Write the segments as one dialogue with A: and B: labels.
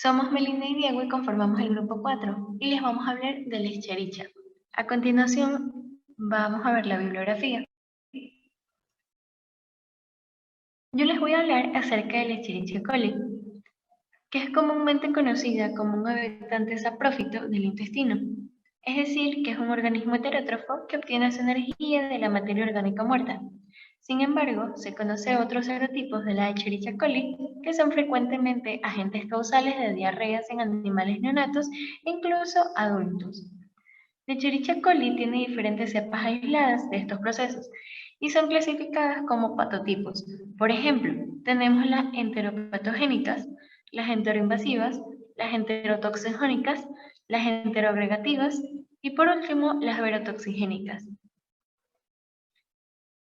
A: Somos Melinda y Diego y conformamos el grupo 4 y les vamos a hablar de la Escherichia. A continuación, vamos a ver la bibliografía. Yo les voy a hablar acerca de la Escherichia coli, que es comúnmente conocida como un habitante saprófito del intestino, es decir, que es un organismo heterótrofo que obtiene su energía de la materia orgánica muerta. Sin embargo, se conocen otros serotipos de la Escherichia coli que son frecuentemente agentes causales de diarreas en animales neonatos e incluso adultos. La Escherichia coli tiene diferentes cepas aisladas de estos procesos y son clasificadas como patotipos. Por ejemplo, tenemos las enteropatogénicas, las enteroinvasivas, las enterotoxigénicas, las enteroagregativas y por último las verotoxigénicas.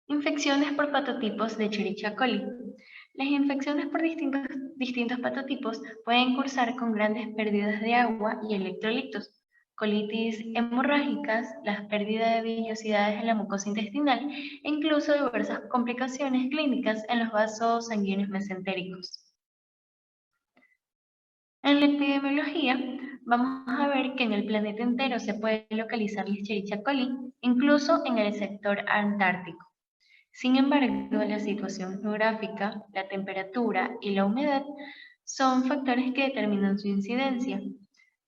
A: Infecciones por patotipos de Escherichia coli. Las infecciones por distintos patotipos pueden cursar con grandes pérdidas de agua y electrolitos, colitis hemorrágicas, las pérdidas de vellosidades en la mucosa intestinal e incluso diversas complicaciones clínicas en los vasos sanguíneos mesentéricos. En la epidemiología, vamos a ver que en el planeta entero se puede localizar la Escherichia coli, incluso en el sector antártico. Sin embargo, la situación geográfica, la temperatura y la humedad son factores que determinan su incidencia.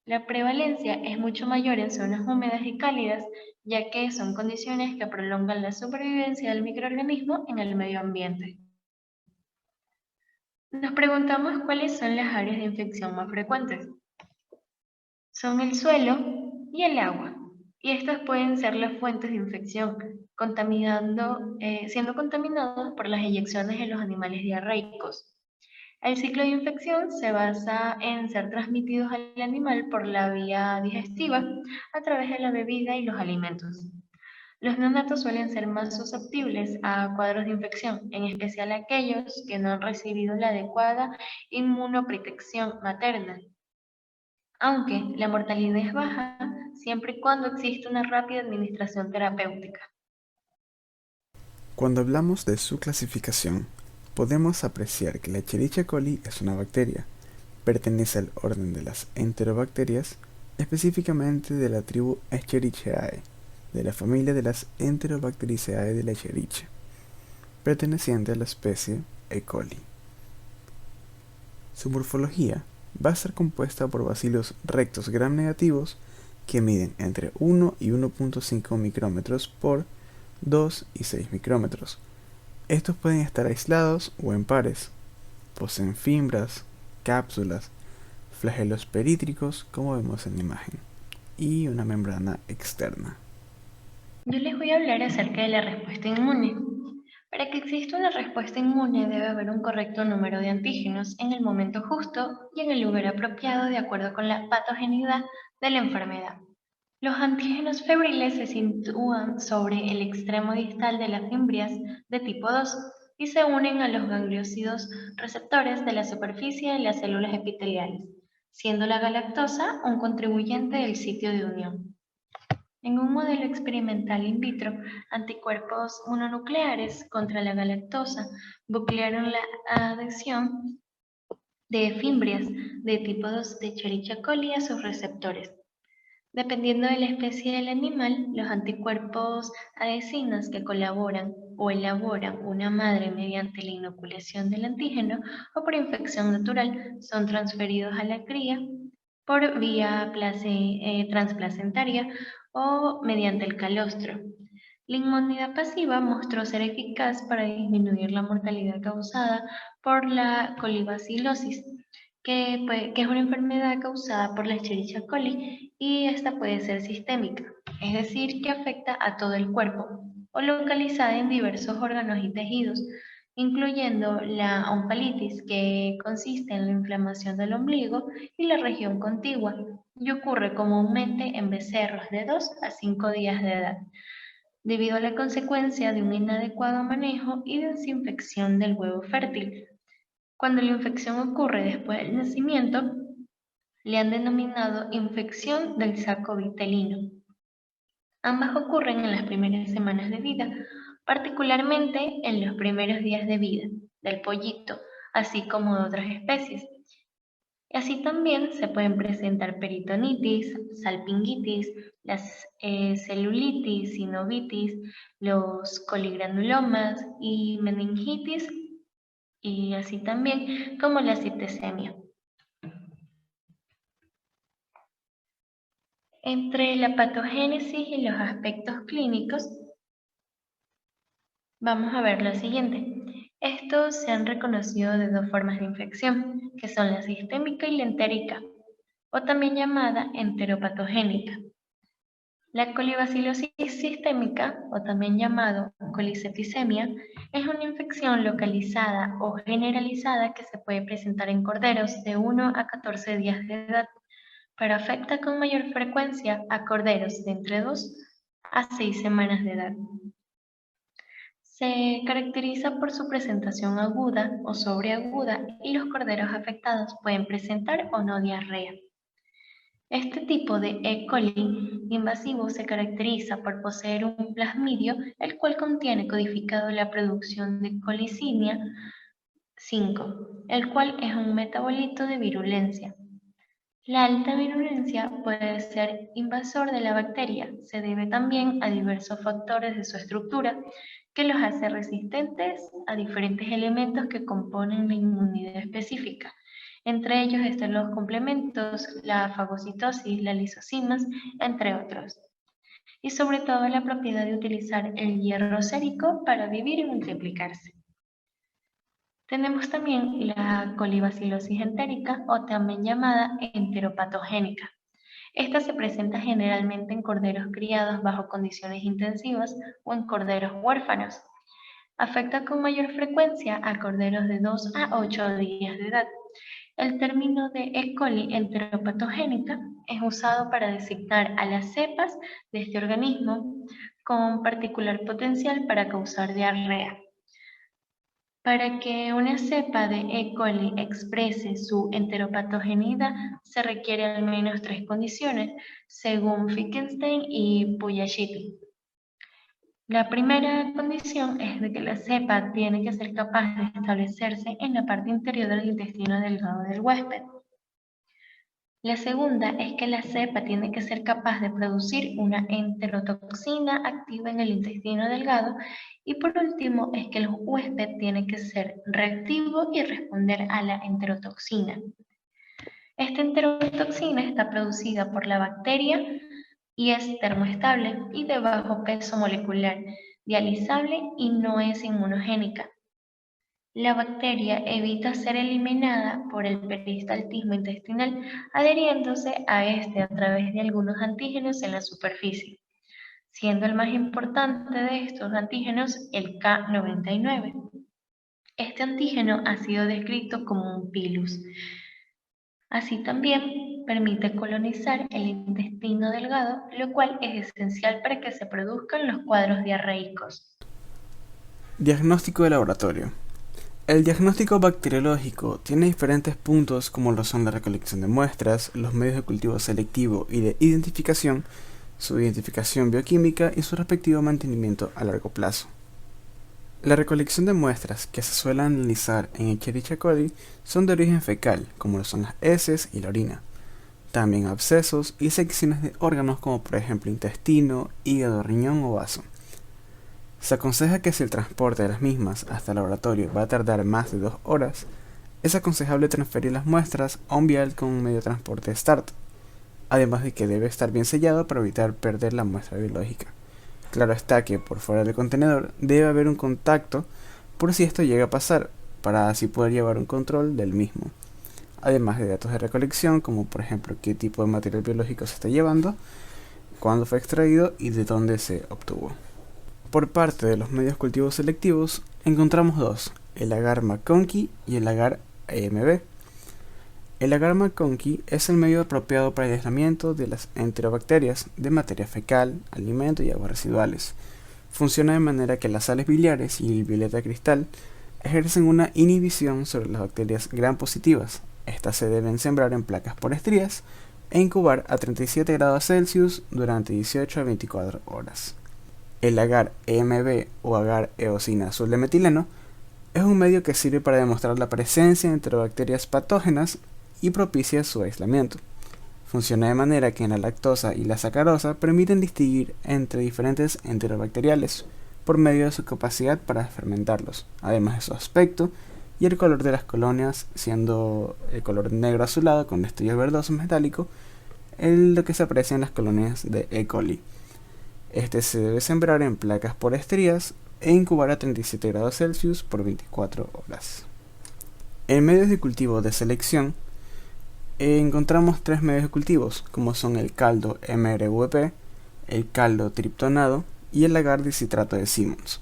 A: La prevalencia es mucho mayor en zonas húmedas y cálidas, ya que son condiciones que prolongan la supervivencia del microorganismo en el medio ambiente. Nos preguntamos cuáles son las áreas de infección más frecuentes. Son el suelo y el agua, y estas pueden ser las fuentes de infección, siendo contaminados por las eyecciones de los animales diarreicos. El ciclo de infección se basa en ser transmitidos al animal por la vía digestiva a través de la bebida y los alimentos. Los neonatos suelen ser más susceptibles a cuadros de infección, en especial aquellos que no han recibido la adecuada inmunoprotección materna, aunque la mortalidad es baja siempre y cuando existe una rápida administración terapéutica.
B: Cuando hablamos de su clasificación, podemos apreciar que la Escherichia coli es una bacteria. Pertenece al orden de las enterobacterias, específicamente de la tribu Escherichiae, de la familia de las Enterobacteriaceae de la Escherichia, perteneciente a la especie E. coli. Su morfología va a estar compuesta por bacilos rectos gram negativos que miden entre 1 y 1.5 micrómetros por 2 y 6 micrómetros. Estos pueden estar aislados o en pares. Poseen fibras, cápsulas, flagelos perítricos, como vemos en la imagen, y una membrana externa.
A: Yo les voy a hablar acerca de la respuesta inmune. Para que exista una respuesta inmune debe haber un correcto número de antígenos en el momento justo y en el lugar apropiado de acuerdo con la patogeneidad de la enfermedad. Los antígenos febriles se sitúan sobre el extremo distal de las fimbrias de tipo 2 y se unen a los gangliosidos receptores de la superficie de las células epiteliales, siendo la galactosa un contribuyente del sitio de unión. En un modelo experimental in vitro, anticuerpos mononucleares contra la galactosa buclearon la adhesión de fimbrias de tipo 2 de Escherichia coli a sus receptores. Dependiendo de la especie del animal, los anticuerpos adhesinos que colaboran o elaboran una madre mediante la inoculación del antígeno o por infección natural son transferidos a la cría por vía transplacentaria o mediante el calostro. La inmunidad pasiva mostró ser eficaz para disminuir la mortalidad causada por la colibacilosis, que es una enfermedad causada por la Escherichia coli y esta puede ser sistémica, es decir, que afecta a todo el cuerpo o localizada en diversos órganos y tejidos, incluyendo la oncalitis, que consiste en la inflamación del ombligo y la región contigua, y ocurre comúnmente en becerros de 2 a 5 días de edad, debido a la consecuencia de un inadecuado manejo y desinfección del huevo fértil. Cuando la infección ocurre después del nacimiento, le han denominado infección del saco vitelino. Ambas ocurren en las primeras semanas de vida, particularmente en los primeros días de vida del pollito, así como de otras especies. Así también se pueden presentar peritonitis, salpingitis, las celulitis, sinovitis, los coligranulomas y meningitis, y así también como la septicemia. Entre la patogénesis y los aspectos clínicos, vamos a ver lo siguiente. Estos se han reconocido de dos formas de infección, que son la sistémica y la entérica, o también llamada enteropatogénica. La colibacilosis sistémica, o también llamado colisepticemia, es una infección localizada o generalizada que se puede presentar en corderos de 1 a 14 días de edad, pero afecta con mayor frecuencia a corderos de entre 2 a 6 semanas de edad. Se caracteriza por su presentación aguda o sobreaguda y los corderos afectados pueden presentar o no diarrea. Este tipo de E. coli invasivo se caracteriza por poseer un plasmidio el cual contiene codificado la producción de colicinia 5, el cual es un metabolito de virulencia. La alta virulencia puede ser invasor de la bacteria, se debe también a diversos factores de su estructura que los hace resistentes a diferentes elementos que componen la inmunidad específica. Entre ellos están los complementos, la fagocitosis, las lisocimas, entre otros. Y sobre todo la propiedad de utilizar el hierro sérico para vivir y multiplicarse. Tenemos también la colibacilosis entérica o también llamada enteropatogénica. Esta se presenta generalmente en corderos criados bajo condiciones intensivas o en corderos huérfanos. Afecta con mayor frecuencia a corderos de 2 a 8 días de edad. El término de E. coli enteropatogénica es usado para designar a las cepas de este organismo con particular potencial para causar diarrea. Para que una cepa de E. coli exprese su enteropatogenidad, se requiere al menos 3 condiciones, según Finkelstein y Pugliese. La primera condición es de que la cepa tiene que ser capaz de establecerse en la parte interior del intestino delgado del huésped. La segunda es que la cepa tiene que ser capaz de producir una enterotoxina activa en el intestino delgado. Y por último es que el huésped tiene que ser reactivo y responder a la enterotoxina. Esta enterotoxina está producida por la bacteria y es termoestable y de bajo peso molecular, dializable y no es inmunogénica. La bacteria evita ser eliminada por el peristaltismo intestinal, adhiriéndose a este a través de algunos antígenos en la superficie, siendo el más importante de estos antígenos el K99. Este antígeno ha sido descrito como un pilus. Así también permite colonizar el intestino delgado, lo cual es esencial para que se produzcan los cuadros diarreicos.
B: Diagnóstico de laboratorio. El diagnóstico bacteriológico tiene diferentes puntos como lo son la recolección de muestras, los medios de cultivo selectivo y de identificación, su identificación bioquímica y su respectivo mantenimiento a largo plazo. La recolección de muestras que se suele analizar en Escherichia coli son de origen fecal, como lo son las heces y la orina. También abscesos y secciones de órganos como por ejemplo intestino, hígado, riñón o vaso. Se aconseja que si el transporte de las mismas hasta el laboratorio va a tardar más de 2 horas, es aconsejable transferir las muestras a un vial con un medio de transporte START, además de que debe estar bien sellado para evitar perder la muestra biológica. Claro está que por fuera del contenedor debe haber un contacto por si esto llega a pasar, para así poder llevar un control del mismo, además de datos de recolección como por ejemplo qué tipo de material biológico se está llevando, cuándo fue extraído y de dónde se obtuvo. Por parte de los medios cultivos selectivos, encontramos dos, el agar McConkey y el agar EMB. El agar McConkey es el medio apropiado para el aislamiento de las enterobacterias de materia fecal, alimento y aguas residuales. Funciona de manera que las sales biliares y el violeta cristal ejercen una inhibición sobre las bacterias gram positivas. Estas se deben sembrar en placas por estrías e incubar a 37 grados Celsius durante 18 a 24 horas. El agar EMB o agar eosina azul de metileno es un medio que sirve para demostrar la presencia de enterobacterias patógenas y propicia su aislamiento. Funciona de manera que la lactosa y la sacarosa permiten distinguir entre diferentes enterobacteriales por medio de su capacidad para fermentarlos, además de su aspecto y el color de las colonias, siendo el color negro azulado con destellos verdosos metálicos lo que se aprecia en las colonias de E. coli. Este se debe sembrar en placas por estrías e incubar a 37 grados Celsius por 24 horas. En medios de cultivo de selección encontramos tres medios de cultivos, como son el caldo MRVP, el caldo triptonado y el agar dicitrato de Simmons.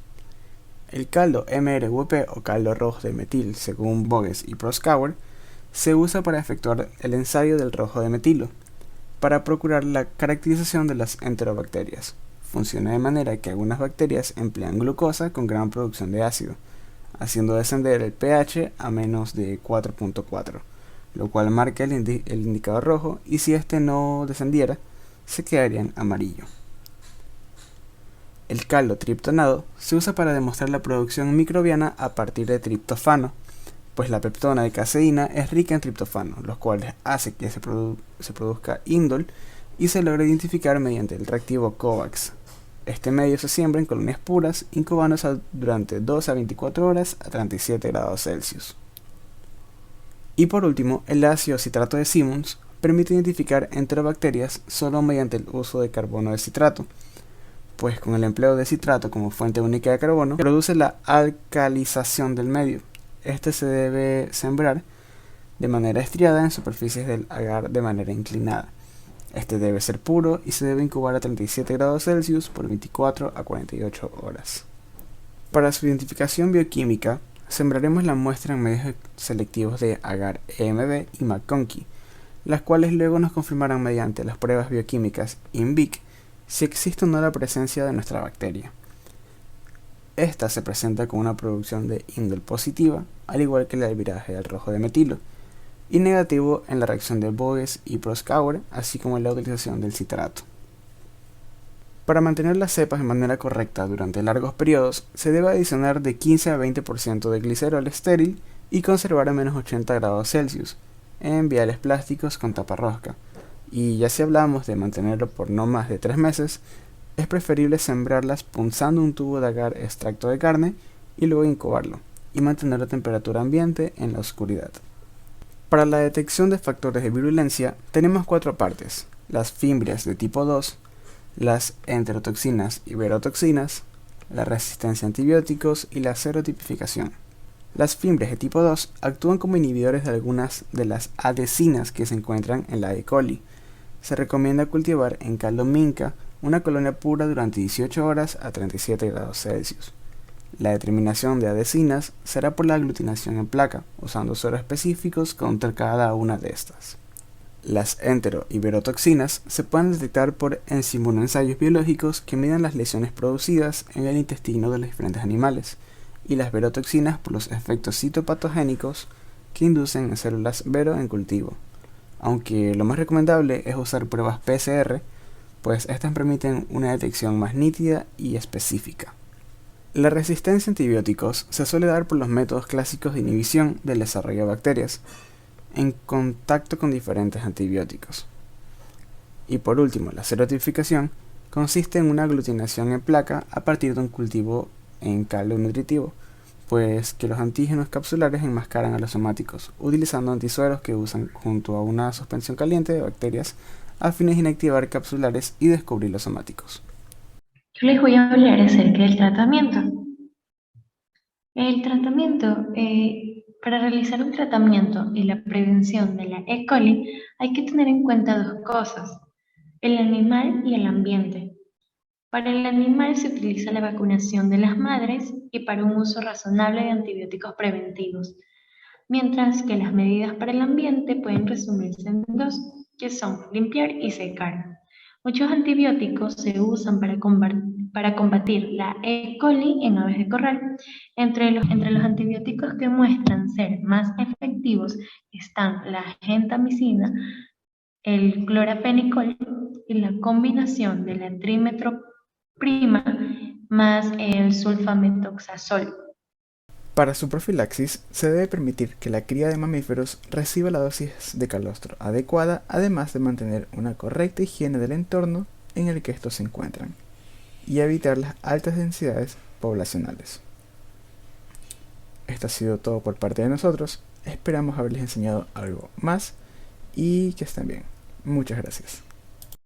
B: El caldo MRVP o caldo rojo de metil, según Bogues y Proskauer, se usa para efectuar el ensayo del rojo de metilo, para procurar la caracterización de las enterobacterias. Funciona de manera que algunas bacterias emplean glucosa con gran producción de ácido, haciendo descender el pH a menos de 4.4, lo cual marca el indicador rojo, y si este no descendiera, se quedaría en amarillo. El caldo triptonado se usa para demostrar la producción microbiana a partir de triptofano, pues la peptona de caseína es rica en triptofano, los cuales hace que se produzca indol y se logra identificar mediante el reactivo COVAX. Este medio se siembra en colonias puras, incubándose durante 2 a 24 horas a 37 grados Celsius. Y por último, el ácido citrato de Simmons permite identificar enterobacterias solo mediante el uso de carbono de citrato, pues con el empleo de citrato como fuente única de carbono, produce la alcalización del medio. Este se debe sembrar de manera estriada en superficies del agar de manera inclinada. Este debe ser puro y se debe incubar a 37 grados Celsius por 24 a 48 horas. Para su identificación bioquímica, sembraremos la muestra en medios selectivos de agar EMB y McConkey, las cuales luego nos confirmarán mediante las pruebas bioquímicas INVIC si existe o no la presencia de nuestra bacteria. Esta se presenta con una producción de indol positiva, al igual que el alviraje del rojo de metilo, y negativo en la reacción de Bogues y Proskauer, así como en la utilización del citrato. Para mantener las cepas de manera correcta durante largos periodos, se debe adicionar de 15 a 20% de glicerol estéril y conservar a menos 80 grados Celsius en viales plásticos con tapa rosca. Y ya si hablamos de mantenerlo por no más de 3 meses, es preferible sembrarlas punzando un tubo de agar extracto de carne y luego incubarlo, y mantener la temperatura ambiente en la oscuridad. Para la detección de factores de virulencia tenemos 4 partes: las fimbrias de tipo 2, las enterotoxinas y verotoxinas, la resistencia a antibióticos y la serotipificación. Las fimbrias de tipo 2 actúan como inhibidores de algunas de las adhesinas que se encuentran en la E. coli. Se recomienda cultivar en caldo minca una colonia pura durante 18 horas a 37 grados Celsius. La determinación de adhesinas será por la aglutinación en placa, usando sueros específicos contra cada una de estas. Las entero y verotoxinas se pueden detectar por ensayos biológicos que miden las lesiones producidas en el intestino de los diferentes animales, y las verotoxinas por los efectos citopatogénicos que inducen en células vero en cultivo. Aunque lo más recomendable es usar pruebas PCR, pues estas permiten una detección más nítida y específica. La resistencia a antibióticos se suele dar por los métodos clásicos de inhibición del desarrollo de bacterias en contacto con diferentes antibióticos. Y por último, la serotipificación consiste en una aglutinación en placa a partir de un cultivo en caldo nutritivo, pues que los antígenos capsulares enmascaran a los somáticos, utilizando antisueros que usan junto a una suspensión caliente de bacterias a fines de inactivar capsulares y descubrir los somáticos.
A: Yo les voy a hablar acerca del tratamiento. Para realizar un tratamiento y la prevención de la E. coli hay que tener en cuenta dos cosas: el animal y el ambiente. Para el animal se utiliza la vacunación de las madres y para un uso razonable de antibióticos preventivos, mientras que las medidas para el ambiente pueden resumirse en dos, que son limpiar y secar. Muchos antibióticos se usan para combatir la E. coli en aves de corral. Entre los antibióticos que muestran ser más efectivos están la gentamicina, el cloraphenicol y la combinación de la trimetroprima más el sulfametoxazol.
B: Para su profilaxis, se debe permitir que la cría de mamíferos reciba la dosis de calostro adecuada, además de mantener una correcta higiene del entorno en el que estos se encuentran, y evitar las altas densidades poblacionales. Esto ha sido todo por parte de nosotros. Esperamos haberles enseñado algo más y que estén bien. Muchas gracias.